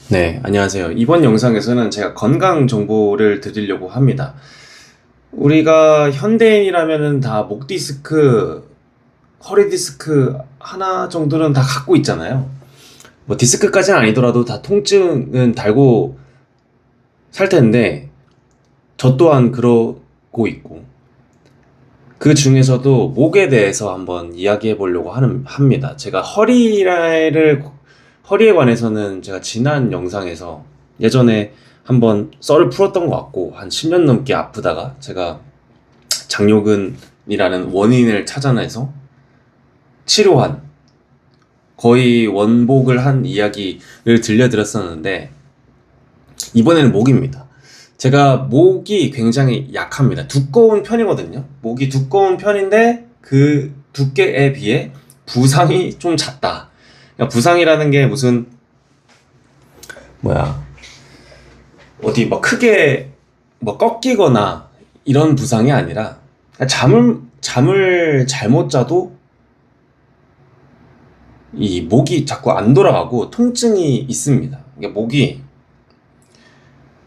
네, 안녕하세요. 이번 영상에서는 제가 건강 정보를 드리려고 합니다. 우리가 현대인이라면은 다 목 디스크, 허리 디스크 하나 정도는 다 갖고 있잖아요. 뭐 디스크까지는 아니더라도 다 통증은 달고 살 텐데, 저 또한 그러고 있고, 그 중에서도 목에 대해서 한번 이야기해 보려고 합니다. 제가 허리에 관해서는 제가 지난 영상에서 예전에 한번 썰을 풀었던 것 같고, 한 10년 넘게 아프다가 제가 장요근이라는 원인을 찾아내서 치료한, 거의 원복을 한 이야기를 들려드렸었는데, 이번에는 목입니다. 제가 목이 굉장히 약합니다. 두꺼운 편이거든요. 목이 두꺼운 편인데 그 두께에 비해 부상이 좀 잦다. 그러니까 부상이라는 게 무슨 뭐야 어디 뭐 크게 뭐 꺾이거나 이런 부상이 아니라 잠을 잘못 자도 이 목이 자꾸 안 돌아가고 통증이 있습니다. 그러니까 목이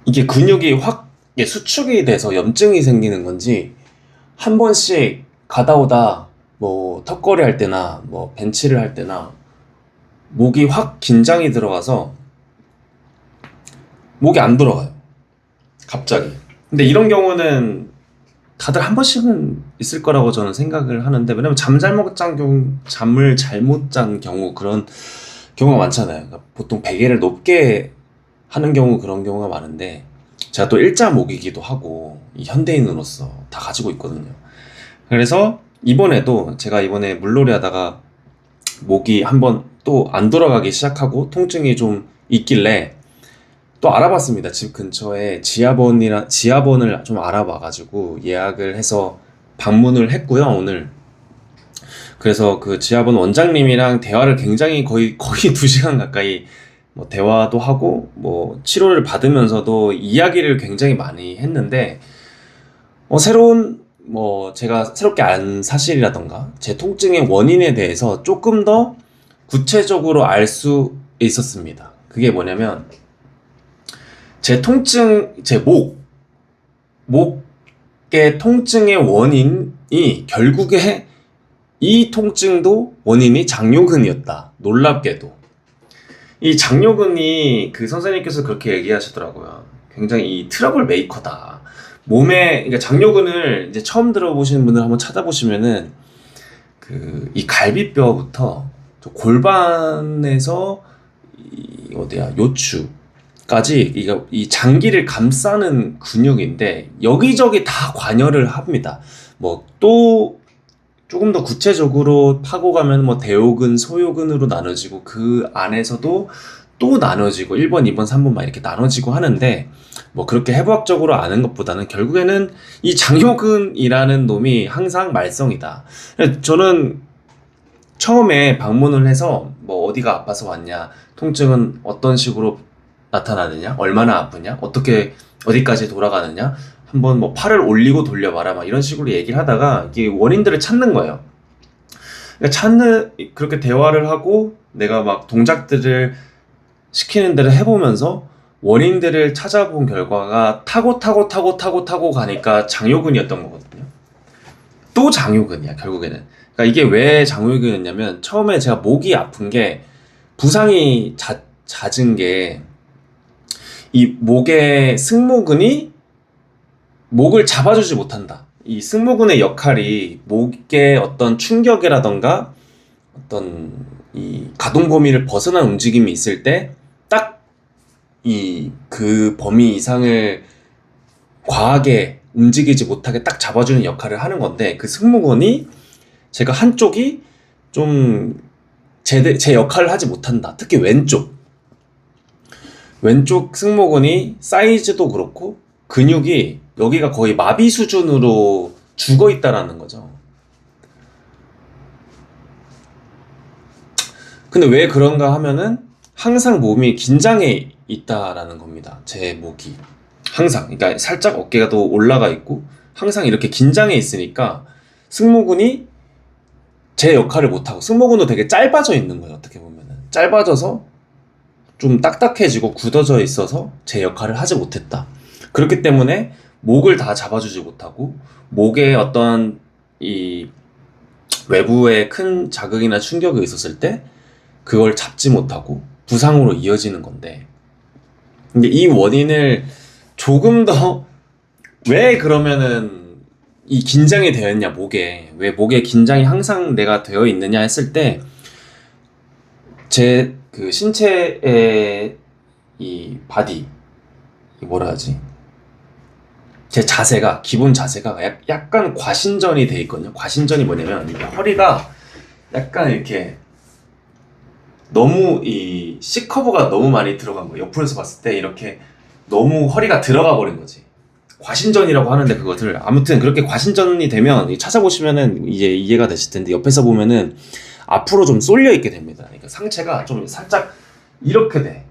이게 근육이 확 이게 수축이 돼서 염증이 생기는 건지 한 번씩 가다 오다 뭐 턱걸이 할 때나 뭐 벤치를 할 때나 목이 확 긴장이 들어가서 목이 안 돌아가요. 갑자기. 근데 이런 경우는 다들 한 번씩은 있을 거라고 저는 생각을 하는데, 왜냐면 잠을 잘못 잔 경우, 그런 경우가 많잖아요. 그러니까 보통 베개를 높게 하는 경우, 그런 경우가 많은데, 제가 또 일자목이기도 하고 이 현대인으로서 다 가지고 있거든요. 그래서 이번에도 제가 이번에 물놀이 하다가 목이 한번 또 안 돌아가기 시작하고 통증이 좀 있길래 또 알아봤습니다. 집 근처에 지하본을 좀 알아봐가지고 예약을 해서 방문을 했고요, 오늘. 그래서 그 지하본 원장님이랑 대화를 굉장히 거의 2시간 가까이 뭐 대화도 하고 뭐 치료를 받으면서도 이야기를 굉장히 많이 했는데, 새로운 뭐 제가 새롭게 안 사실이라던가 제 통증의 원인에 대해서 조금 더 구체적으로 알 수 있었습니다. 그게 뭐냐면 제 목의 통증의 원인이 결국에 이 통증도 원인이 장요근이었다. 놀랍게도. 이 장요근이 그 선생님께서 그렇게 얘기하시더라고요. 굉장히 이 트러블 메이커다. 그러니까 장요근을 이제 처음 들어보시는 분들 한번 찾아보시면은 이 갈비뼈부터 저 골반에서 어디야 요추까지 이 장기를 감싸는 근육인데 여기저기 다 관여를 합니다. 뭐 또 조금 더 구체적으로 파고 가면 뭐 대요근, 소요근으로 나눠지고 그 안에서도 또 나눠지고 1번, 2번, 3번 막 이렇게 나눠지고 하는데, 뭐 그렇게 해부학적으로 아는 것보다는 결국에는 이 장요근이라는 놈이 항상 말썽이다. 저는 처음에 방문을 해서 뭐 어디가 아파서 왔냐, 통증은 어떤 식으로 나타나느냐, 얼마나 아프냐, 어떻게 어디까지 돌아가느냐, 한번 뭐 팔을 올리고 돌려봐라 막 이런 식으로 얘기를 하다가 이게 원인들을 찾는 거예요. 그러니까 그렇게 대화를 하고 내가 막 동작들을 시키는 대로 해보면서 원인들을 찾아본 결과가 타고 가니까 장요근이었던 거거든요. 또 장요근이야, 결국에는. 그러니까 이게 왜 장요근이었냐면, 처음에 제가 목이 아픈 게 부상이 잦은 게, 이 목의 승모근이 목을 잡아주지 못한다. 이 승모근의 역할이 목의 어떤 충격이라던가 어떤 이 가동 범위를 벗어난 움직임이 있을 때 딱 그 범위 이상을 과하게 움직이지 못하게 딱 잡아주는 역할을 하는 건데, 그 승모근이 제가 한쪽이 좀 제 역할을 하지 못한다. 특히 왼쪽 승모근이 사이즈도 그렇고 근육이 여기가 거의 마비 수준으로 죽어 있다라는 거죠. 근데 왜 그런가 하면은 항상 몸이 긴장해 있다라는 겁니다. 제 목이. 항상. 그러니까 살짝 어깨가 더 올라가 있고 항상 이렇게 긴장해 있으니까 승모근이 제 역할을 못하고, 승모근도 되게 짧아져 있는 거예요. 어떻게 보면은. 짧아져서 좀 딱딱해지고 굳어져 있어서 제 역할을 하지 못했다. 그렇기 때문에 목을 다 잡아주지 못하고 목에 어떤 이 외부의 큰 자극이나 충격이 있었을 때 그걸 잡지 못하고 부상으로 이어지는 건데, 근데 이 원인을 조금 더 왜 그러면은 이 긴장이 되어 있냐, 목에 왜 목에 긴장이 항상 내가 되어 있느냐 했을 때, 제 그 신체의 이 바디, 이 뭐라 하지, 제 자세가, 기본 자세가 약간 과신전이 돼 있거든요. 과신전이 뭐냐면 이게 허리가 약간 이렇게 너무 이 C커브가 너무 많이 들어간 거예요. 옆으로서 봤을 때 이렇게 너무 허리가 들어가 버린 거지. 과신전이라고 하는데, 그것을 아무튼 그렇게 과신전이 되면 찾아보시면은 이제 이해가 되실 텐데, 옆에서 보면은 앞으로 좀 쏠려 있게 됩니다. 그러니까 상체가 좀 살짝 이렇게 돼.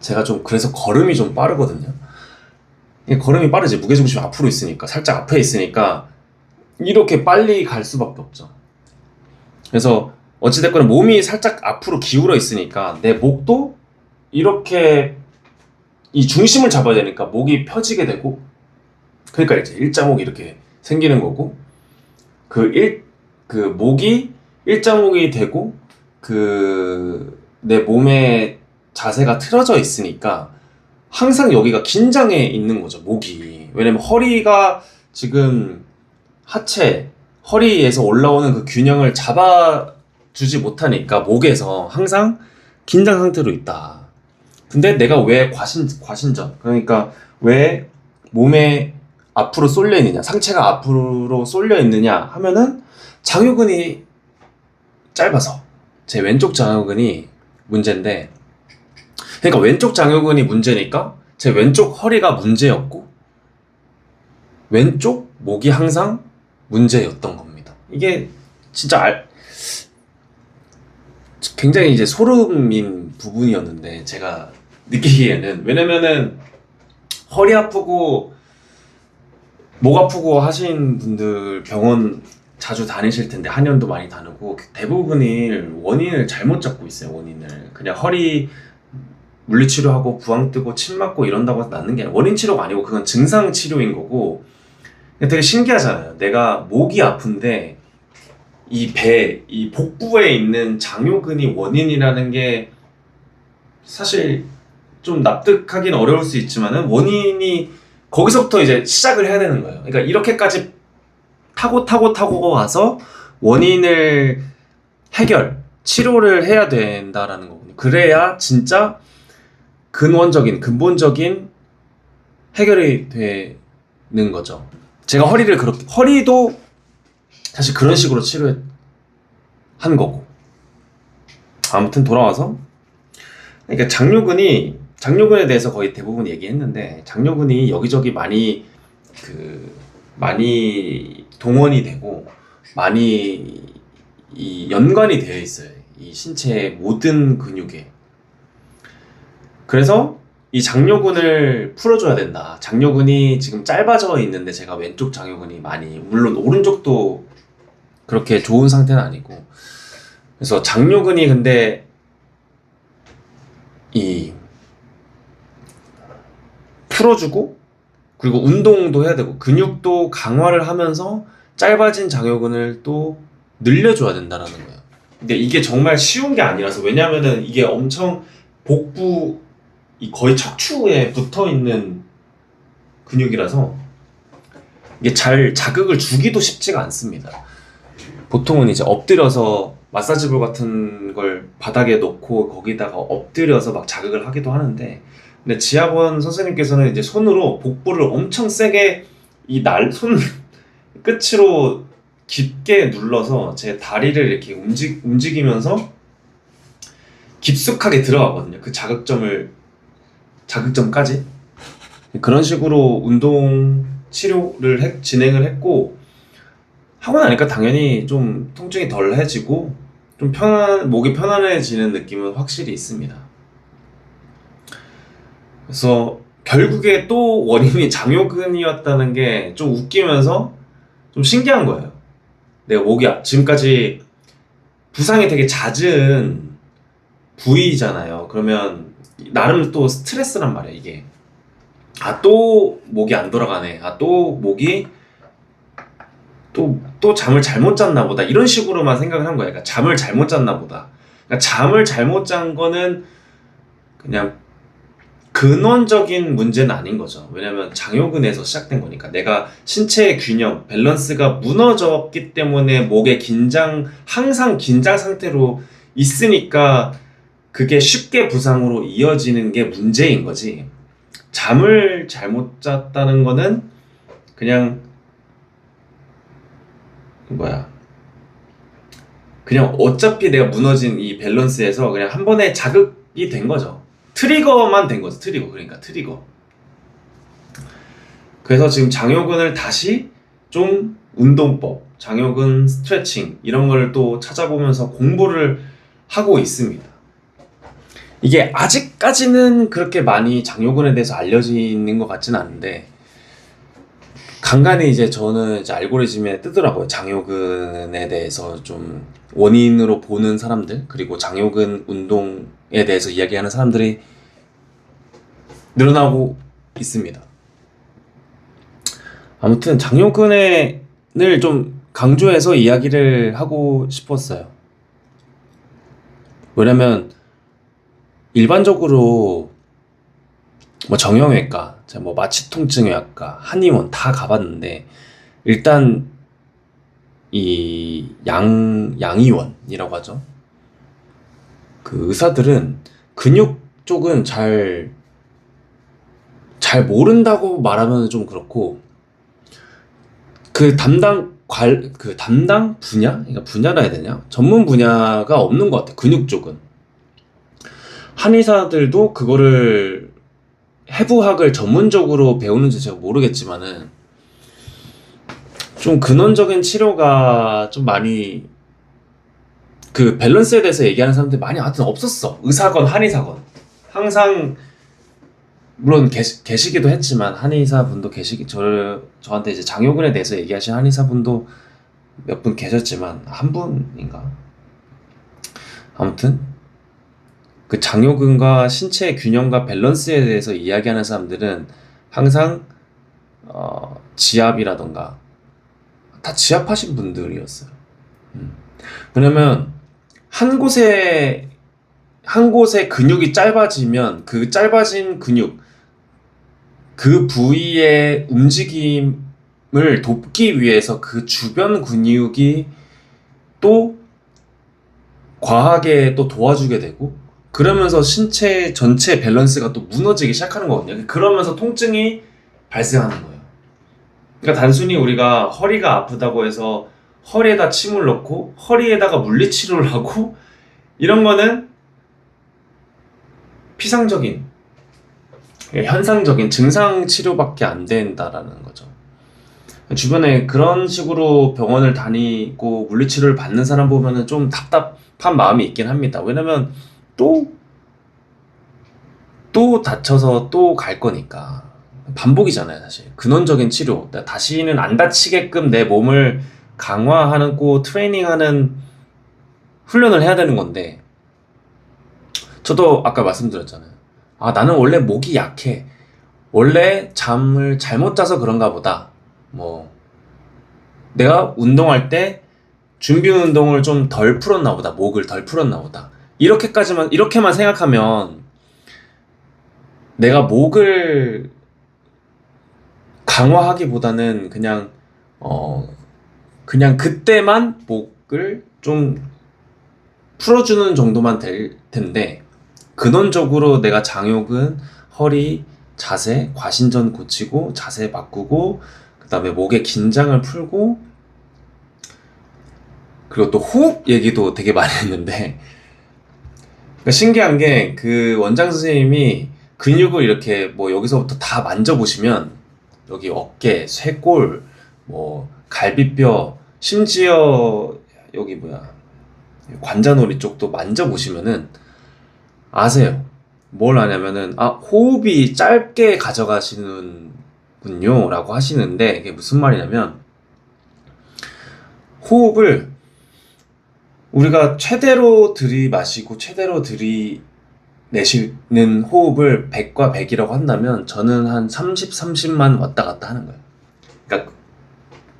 제가 좀 그래서 걸음이 좀 빠르거든요. 이게 걸음이 빠르지, 무게중심이 앞으로 있으니까, 살짝 앞에 있으니까 이렇게 빨리 갈 수밖에 없죠. 그래서 어찌됐거나 몸이 살짝 앞으로 기울어 있으니까 내 목도 이렇게 이 중심을 잡아야 되니까 목이 펴지게 되고, 그러니까 이제 일자목이 이렇게 생기는 거고, 그 목이 일자목이 되고, 내 몸의 자세가 틀어져 있으니까 항상 여기가 긴장해 있는 거죠, 목이. 왜냐면 허리가 지금 허리에서 올라오는 그 균형을 잡아주지 못하니까 목에서 항상 긴장 상태로 있다. 근데 내가 왜 과신전, 그러니까 왜 몸에 앞으로 쏠려 있느냐, 상체가 앞으로 쏠려 있느냐 하면은 장요근이 짧아서, 제 왼쪽 장요근이 문제인데, 그러니까 왼쪽 장요근이 문제니까 제 왼쪽 허리가 문제였고 왼쪽 목이 항상 문제였던 겁니다. 이게 진짜 굉장히 이제 소름인 부분이었는데, 제가 느끼기에는, 왜냐면은 허리 아프고 목 아프고 하신 분들 병원 자주 다니실 텐데, 한의원도 많이 다니고, 대부분이 원인을 잘못 잡고 있어요. 원인을 그냥 허리 물리치료하고 부항 뜨고 침 맞고 이런다고 해서 낫는 게 아니라, 원인 치료가 아니고 그건 증상 치료인 거고. 되게 신기하잖아요. 내가 목이 아픈데 이 복부에 있는 장요근이 원인이라는 게 사실 좀 납득하기는 어려울 수 있지만은, 원인이 거기서부터 이제 시작을 해야 되는 거예요. 그러니까 이렇게까지 타고 와서 원인을 치료를 해야 된다라는 거군요. 그래야 진짜 근본적인 해결이 되는 거죠. 제가 허리도 사실 그런 식으로 치료한 거고. 아무튼 돌아와서, 그러니까 장요근에 대해서 거의 대부분 얘기했는데, 장요근이 여기저기 많이 동원이 되고 많이 이 연관이 되어 있어요, 이 신체의 모든 근육에. 그래서 이 장요근을 풀어줘야 된다. 장요근이 지금 짧아져 있는데, 제가 왼쪽 장요근이 물론 오른쪽도 그렇게 좋은 상태는 아니고, 그래서 장요근이, 근데 풀어주고, 그리고 운동도 해야 되고 근육도 강화를 하면서 짧아진 장요근을 또 늘려줘야 된다는 거예요. 근데 이게 정말 쉬운 게 아니라서, 왜냐면은 이게 엄청 복부 거의 척추에 붙어 있는 근육이라서 이게 잘 자극을 주기도 쉽지가 않습니다. 보통은 이제 엎드려서 마사지볼 같은 걸 바닥에 놓고 거기다가 엎드려서 막 자극을 하기도 하는데, 근데 지하원 선생님께서는 이제 손으로 복부를 엄청 세게 손 끝으로 깊게 눌러서 제 다리를 이렇게 움직이면서 깊숙하게 들어가거든요. 그 자극점까지. 그런 식으로 운동 치료를 진행을 했고, 하고 나니까 당연히 좀 통증이 덜해지고 좀 목이 편안해지는 느낌은 확실히 있습니다. 그래서 결국에 또 원인이 장요근이었다는 게 좀 웃기면서 좀 신기한 거예요. 내가 지금까지 부상이 되게 잦은 부위잖아요. 그러면 나름 또 스트레스란 말이야, 이게. 아, 또 목이 안 돌아가네. 아, 또 목이 또 잠을 잘못 잤나 보다. 이런 식으로만 생각을 한 거야. 그러니까 잠을 잘못 잤나 보다. 그러니까 잠을 잘못 잔 거는 그냥 근원적인 문제는 아닌 거죠. 왜냐면 장요근에서 시작된 거니까. 내가 신체의 균형, 밸런스가 무너졌기 때문에 목의 항상 긴장 상태로 있으니까 그게 쉽게 부상으로 이어지는 게 문제인 거지. 잠을 잘못 잤다는 거는 그냥 뭐야. 그냥 어차피 내가 무너진 이 밸런스에서 그냥 한 번에 자극이 된 거죠. 트리거만 된 거죠. 트리거. 그러니까 트리거. 그래서 지금 장요근을 다시 좀 운동법, 장요근 스트레칭 이런 걸 또 찾아보면서 공부를 하고 있습니다. 이게 아직까지는 그렇게 많이 장요근에 대해서 알려지는 것 같진 않은데 간간히 이제 저는 이제 알고리즘에 뜨더라고요. 장요근에 대해서 좀 원인으로 보는 사람들, 그리고 장요근 운동에 대해서 이야기하는 사람들이 늘어나고 있습니다. 아무튼 장요근을 좀 강조해서 이야기를 하고 싶었어요. 왜냐면 일반적으로 뭐 정형외과, 뭐 마취통증외과, 한의원 다 가봤는데 일단 이 양의원이라고 하죠. 그 의사들은 근육 쪽은 잘 모른다고 말하면 좀 그렇고 그 담당 분야? 그러니까 분야라 해야 되냐? 전문 분야가 없는 것 같아. 근육 쪽은. 한의사들도 그거를 해부학을 전문적으로 배우는지 제가 모르겠지만은 좀 근원적인 치료가 좀 많이 그 밸런스에 대해서 얘기하는 사람들이 많이 하여튼 없었어. 의사건 한의사건. 항상 물론 계시기도 했지만 한의사분도 저한테 이제 장요근에 대해서 얘기하신 한의사분도 몇 분 계셨지만 한 분인가? 아무튼 그 장요근과 신체의 균형과 밸런스에 대해서 이야기하는 사람들은 항상 지압이라던가 다 지압하신 분들이었어요. 왜냐면 한 곳에 근육이 짧아지면 그 짧아진 근육 그 부위의 움직임을 돕기 위해서 그 주변 근육이 또 과하게 또 도와주게 되고 그러면서 신체 전체 밸런스가 또 무너지기 시작하는 거거든요. 그러면서 통증이 발생하는 거예요. 그러니까 단순히 우리가 허리가 아프다고 해서 허리에다 침을 넣고 허리에다가 물리치료를 하고 이런 거는 피상적인 현상적인 증상 치료밖에 안 된다라는 거죠. 주변에 그런 식으로 병원을 다니고 물리치료를 받는 사람 보면은 좀 답답한 마음이 있긴 합니다. 왜냐면 또 다쳐서 또 갈 거니까 반복이잖아요, 사실. 근원적인 치료, 다시는 안 다치게끔 내 몸을 강화하고 트레이닝하는 훈련을 해야 되는 건데 저도 아까 말씀드렸잖아요. 아, 나는 원래 목이 약해. 원래 잠을 잘못 자서 그런가 보다. 뭐 내가 운동할 때 준비 운동을 좀 덜 풀었나 보다. 목을 덜 풀었나 보다. 이렇게만 생각하면 내가 목을 강화하기보다는 그냥 그때만 목을 좀 풀어주는 정도만 될 텐데 근원적으로 내가 장요근, 허리, 자세, 과신전 고치고 자세 바꾸고 그 다음에 목의 긴장을 풀고 그리고 또 호흡 얘기도 되게 많이 했는데 그러니까 신기한 게 그 원장 선생님이 근육을 이렇게 뭐 여기서부터 다 만져보시면 여기 어깨, 쇄골, 뭐 갈비뼈, 심지어 여기 관자놀이 쪽도 만져보시면은 아세요. 뭘 하냐면은 호흡이 짧게 가져가시는군요 라고 하시는데 이게 무슨 말이냐면 호흡을 우리가 최대로 들이마시고 최대로 들이내쉬는 호흡을 100과 100이라고 한다면 저는 한 30, 30만 왔다 갔다 하는 거예요. 그러니까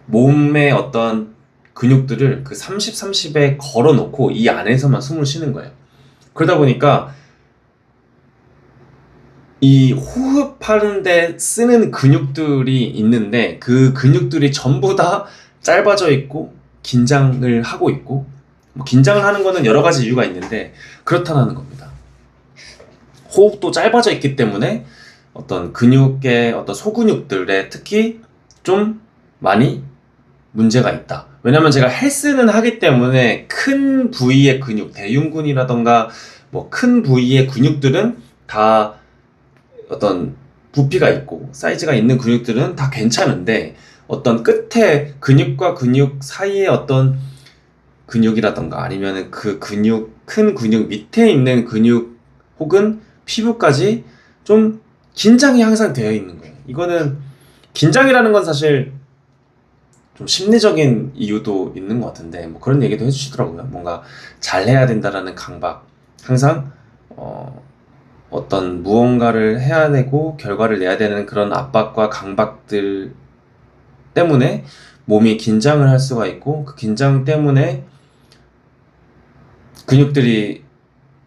몸의 어떤 근육들을 그 30, 30에 걸어놓고 이 안에서만 숨을 쉬는 거예요. 그러다 보니까 이 호흡하는데 쓰는 근육들이 있는데 그 근육들이 전부 다 짧아져 있고 긴장을 하고 있고, 뭐 긴장을 하는 거는 여러 가지 이유가 있는데 그렇다는 겁니다. 호흡도 짧아져 있기 때문에 어떤 근육의 어떤 소근육들에 특히 좀 많이 문제가 있다. 왜냐면 제가 헬스는 하기 때문에 큰 부위의 근육, 대흉근이라던가 뭐 큰 부위의 근육들은 다 어떤 부피가 있고 사이즈가 있는 근육들은 다 괜찮은데, 어떤 끝에 근육과 근육 사이에 어떤 근육이라던가 아니면은 그 근육, 큰 근육 밑에 있는 근육 혹은 피부까지 좀 긴장이 항상 되어 있는 거예요. 이거는 긴장이라는 건 사실 좀 심리적인 이유도 있는 것 같은데, 뭐 그런 얘기도 해주시더라고요. 뭔가 잘해야 된다라는 강박, 항상 어떤 무언가를 해야 되고 결과를 내야 되는 그런 압박과 강박들 때문에 몸이 긴장을 할 수가 있고, 그 긴장 때문에 근육들이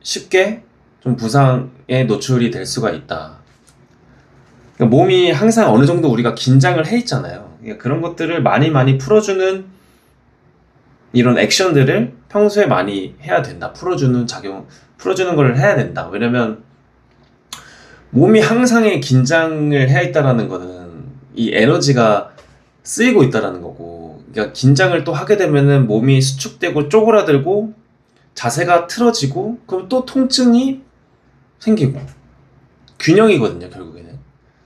쉽게 좀 부상에 노출이 될 수가 있다. 그러니까 몸이 항상 어느 정도 우리가 긴장을 해 있잖아요. 그러니까 그런 것들을 많이 많이 풀어주는 이런 액션들을 평소에 많이 해야 된다. 풀어주는 걸 해야 된다. 왜냐면 몸이 항상의 긴장을 해야 있다라는 거는 이 에너지가 쓰이고 있다라는 거고, 그러니까 긴장을 또 하게 되면은 몸이 수축되고 쪼그라들고 자세가 틀어지고 그럼 또 통증이 생기고, 균형이거든요, 결국에는.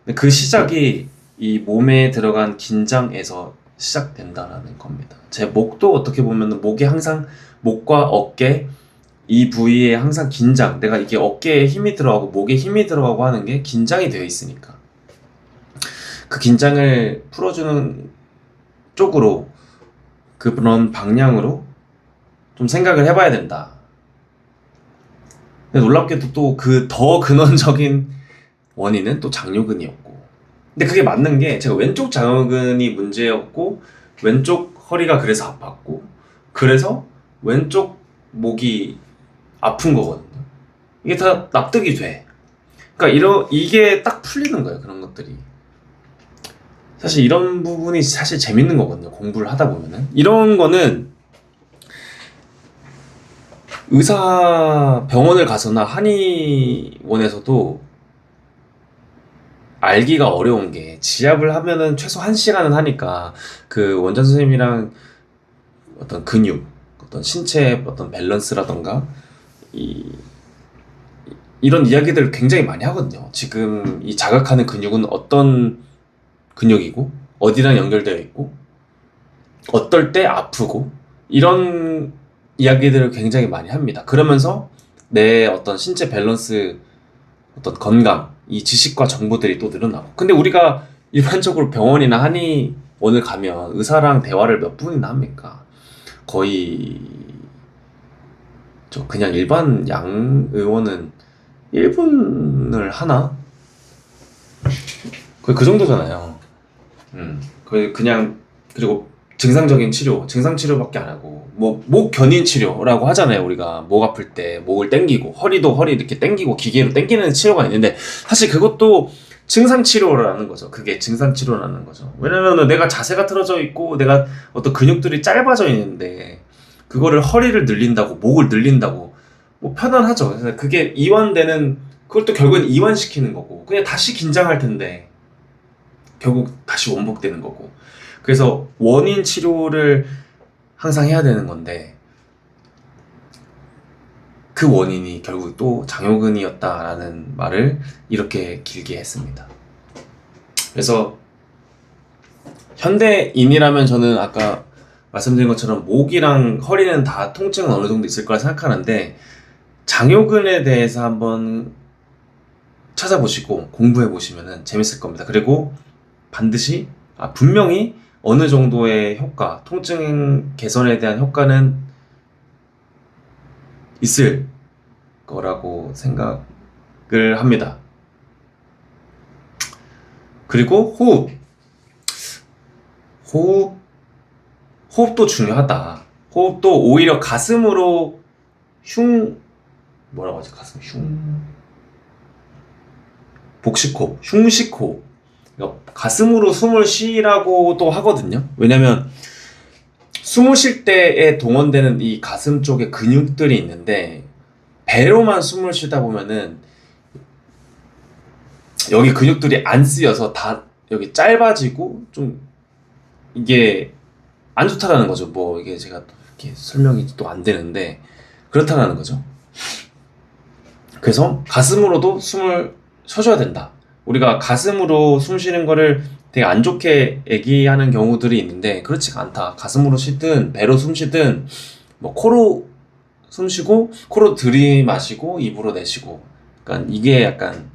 근데 그 시작이 이 몸에 들어간 긴장에서 시작된다라는 겁니다. 제 목도 어떻게 보면 목이 항상, 목과 어깨 이 부위에 항상 긴장, 내가 이게 어깨에 힘이 들어가고 목에 힘이 들어가고 하는 게 긴장이 되어 있으니까 그 긴장을 풀어주는 쪽으로, 그런 방향으로 좀 생각을 해봐야 된다. 근데 놀랍게도 또 그 더 근원적인 원인은 또 장요근이었고, 근데 그게 맞는 게 제가 왼쪽 장요근이 문제였고 왼쪽 허리가 그래서 아팠고 그래서 왼쪽 목이 아픈 거거든요. 이게 다 납득이 돼. 그러니까 이게 딱 풀리는 거예요, 그런 것들이. 사실 이런 부분이 사실 재밌는 거거든요, 공부를 하다 보면은. 이런 거는 병원을 가서나 한의원에서도 알기가 어려운 게, 지압을 하면은 최소 1시간은 하니까 그 원장 선생님이랑 어떤 근육, 어떤 신체 어떤 밸런스라던가 이런 이야기들을 굉장히 많이 하거든요. 지금 이 자극하는 근육은 어떤 근육이고 어디랑 연결되어 있고 어떨 때 아프고, 이런 이야기들을 굉장히 많이 합니다. 그러면서 내 어떤 신체 밸런스, 어떤 건강, 이 지식과 정보들이 또 늘어나고. 근데 우리가 일반적으로 병원이나 한의원을 가면 의사랑 대화를 몇 분이나 합니까? 거의 저 그냥 일반 양의원은 1분을 하나? 거의 그 정도잖아요. 거의 그냥, 그리고 증상적인 치료, 증상 치료밖에 안 하고, 뭐 목 견인 치료라고 하잖아요. 우리가 목 아플 때 목을 당기고 허리도 허리 이렇게 당기고 기계로 당기는 치료가 있는데, 사실 그것도 증상 치료라는 거죠. 그게 증상 치료라는 거죠. 왜냐면은 내가 자세가 틀어져 있고 내가 어떤 근육들이 짧아져 있는데 그거를 허리를 늘린다고 목을 늘린다고 뭐 편안하죠. 그래서 그게 이완되는, 그걸 또 결국엔 이완시키는 거고, 그냥 다시 긴장할 텐데 결국 다시 원복되는 거고. 그래서 원인 치료를 항상 해야 되는 건데 그 원인이 결국 또 장요근이었다라는 말을 이렇게 길게 했습니다. 그래서 현대인이라면 저는 아까 말씀드린 것처럼 목이랑 허리는 다 통증은 어느 정도 있을 거라 생각하는데, 장요근에 대해서 한번 찾아보시고 공부해 보시면 재밌을 겁니다. 그리고 반드시 분명히 어느 정도의 효과, 통증 개선에 대한 효과는 있을 거라고 생각을 합니다. 그리고 호흡도 중요하다. 호흡도 오히려 가슴으로 뭐라고 하지? 가슴 복식호흡, 흉식호흡. 그러니까 가슴으로 숨을 쉬라고도 하거든요. 왜냐면 숨을 쉴 때에 동원되는 이 가슴 쪽에 근육들이 있는데 배로만 숨을 쉬다 보면은 여기 근육들이 안 쓰여서 다 여기 짧아지고 좀 이게 안 좋다라는 거죠. 뭐 이게 제가 또 이렇게 설명이 또 안 되는데 그렇다라는 거죠. 그래서 가슴으로도 숨을 쉬어줘야 된다. 우리가 가슴으로 숨 쉬는 거를 되게 안 좋게 얘기하는 경우들이 있는데 그렇지가 않다. 가슴으로 쉬든 배로 숨 쉬든 뭐 코로 숨 쉬고 코로 들이마시고 입으로 내쉬고 그러니까 이게 약간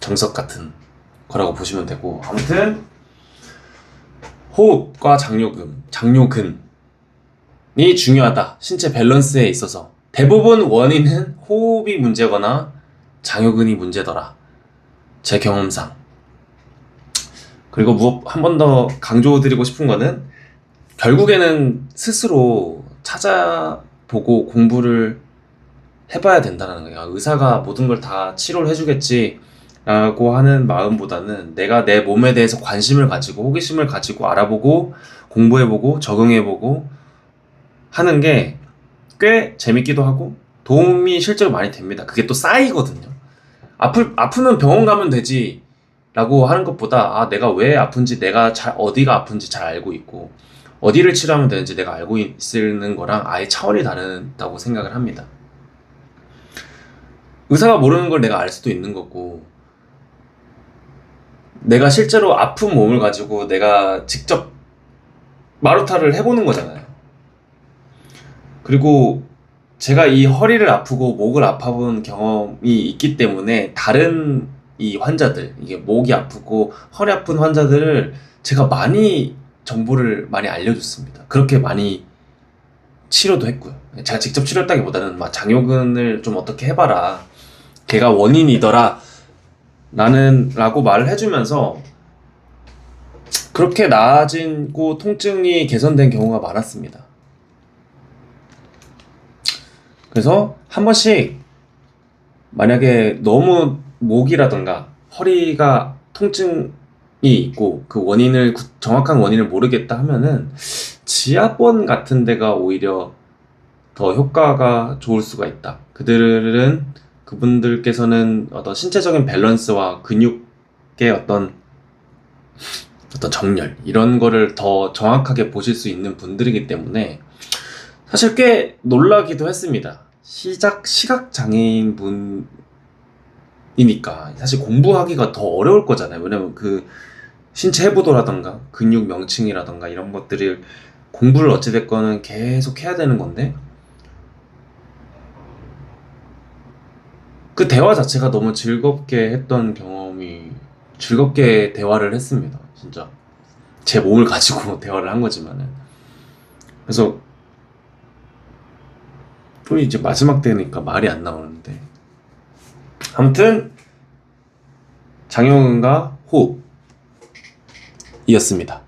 정석 같은 거라고 보시면 되고 아무튼 호흡과 장요근이 중요하다. 신체 밸런스에 있어서 대부분 원인은 호흡이 문제거나 장요근이 문제더라. 제 경험상. 그리고 한 번 더 강조드리고 싶은 거는 결국에는 스스로 찾아보고 공부를 해봐야 된다는 거예요. 의사가 모든 걸 다 치료를 해주겠지 라고 하는 마음보다는 내가 내 몸에 대해서 관심을 가지고 호기심을 가지고 알아보고 공부해보고 적응해보고 하는 게 꽤 재밌기도 하고 도움이 실제로 많이 됩니다. 그게 또 쌓이거든요. 아프면 병원 가면 되지 라고 하는 것보다 내가 왜 아픈지 내가 어디가 아픈지 잘 알고 있고 어디를 치료하면 되는지 내가 알고 있는 거랑 아예 차원이 다르다고 생각을 합니다. 의사가 모르는 걸 내가 알 수도 있는 거고 내가 실제로 아픈 몸을 가지고 내가 직접 마루타를 해보는 거잖아요. 그리고 제가 이 허리를 아프고 목을 아파본 경험이 있기 때문에 다른 이 환자들, 이게 목이 아프고 허리 아픈 환자들을 제가 정보를 많이 알려줬습니다. 그렇게 많이 치료도 했고요. 제가 직접 치료했다기보다는 막 장요근을 좀 어떻게 해봐라. 걔가 원인이더라. 라고 말을 해주면서 그렇게 나아지고 통증이 개선된 경우가 많았습니다. 그래서 한 번씩 만약에 너무 목이라던가 허리가 통증이 있고 그 정확한 원인을 모르겠다 하면은 지압원 같은 데가 오히려 더 효과가 좋을 수가 있다. 그분들께서는 어떤 신체적인 밸런스와 근육의 어떤 정렬 이런 거를 더 정확하게 보실 수 있는 분들이기 때문에 사실 꽤 놀라기도 했습니다. 시각장애인 분이니까 사실 공부하기가 더 어려울 거잖아요. 왜냐면 그 신체 해부도라던가 근육 명칭이라던가 이런 것들을 공부를 어찌됐건 계속 해야 되는 건데 그 대화 자체가 너무 즐겁게 했던 경험이 즐겁게 대화를 했습니다. 진짜 제 몸을 가지고 대화를 한 거지만은 그래서 또 이제 마지막 때니까 말이 안 나오는데 아무튼 장요근과 호흡이었습니다.